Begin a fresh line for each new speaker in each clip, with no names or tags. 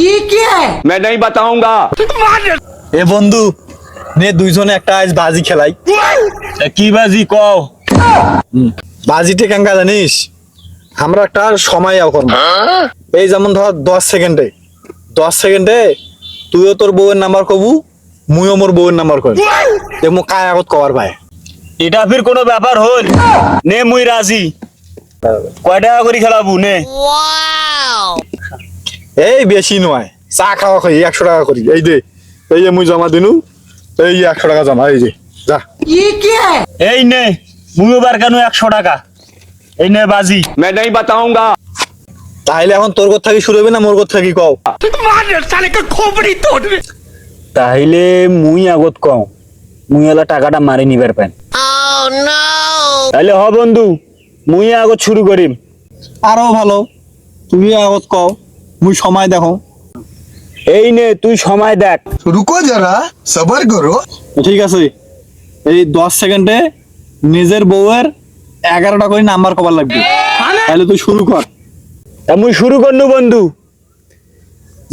ये क्या है?
मैं नहीं बताऊंगा।
এ বন্ধু নে দুইজনে একটা আজ বাজি খেলাই।
কি বাজি কও?
বাজিতে কেঙ্কা জানিস, আমরা একটা সময় করবো। এই যেমন ধর 10 সেকেন্ডে তুইও তোর বউয়ের নাম্বার কবু, মুইও মোর বউয়ের নাম্বার কই দেখবো কায় আগত কবার পায়।
এটা ফির কোনো ব্যাপার হল? নে মুই রাজি। কয় টাকা করে খেলাবো নে?
এই বেশি নয়, চা খাওয়া খাই 100 টাকা করি। এই দে, এই যে মুই জমা দিনু, এই 100 টাকা জমা, এই যে যা।
ये क्या है?
এই নে মুইও বার কেন 100 টাকা। এই নে বাজি।
मैं नहीं बताऊंगा।
তাহলে এখন তোর কথা কি শুরু হবে না মোর কথা কি কও?
তাইলে মুই আগত কও, মুই এলা টাকাটা মারি নিবার পাই। তাইলে হ বন্ধু, মুই আগত শুরু করিম।
আরো ভালো, তুমি আগত কও, মুই সময় দেখো।
এই নে তুই সময় দেখ।
रुको जरा सबर करो।
ঠিক আছে, এই 10 সেকেন্ডে নিজের বউয়ের 11টা করে নাম্বার কবার লাগবে। তাহলে তুই শুরু কর।
তা মুই শুরু করনু বন্ধু।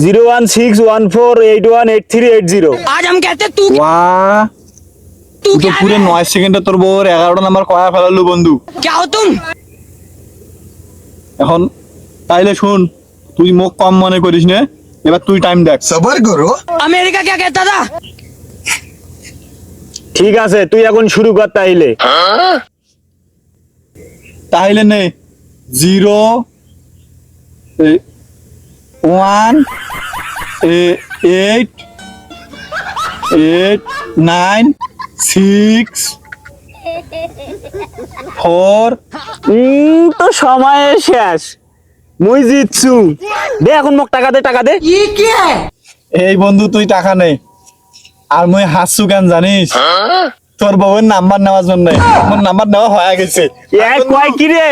01614818380।
आज हम कहते तू
ওয়া তুই তো পুরো 9 সেকেন্ডে তোর বউয়ের 11টা নাম্বার কয়া ফেলালু বন্ধু।
क्या हो तुम?
এখন তাইলে শুন, তুই মুখ কম মনে করিস না, এবার তুই টাইম দেখ।
सबर करो।
अमेरिका क्या कहता था?
ঠিক আছে তুই এখন শুরু কর তাইলে।
তাহলে নে 0 1 8 9 6 4
তো সময় শেষ, মুই জিতছু। দে এখন মোক টাকা দে, টাকা দে।
ये क्या है?
এই বন্ধু তুই টাকা নে, আর মুই হাসছু কেন জানিস? তোর বউয়ের নাম্বার নেওয়ার জন্য। মোর নাম্বার নেওয়া হয়ে গেছে।
কয় কি রে?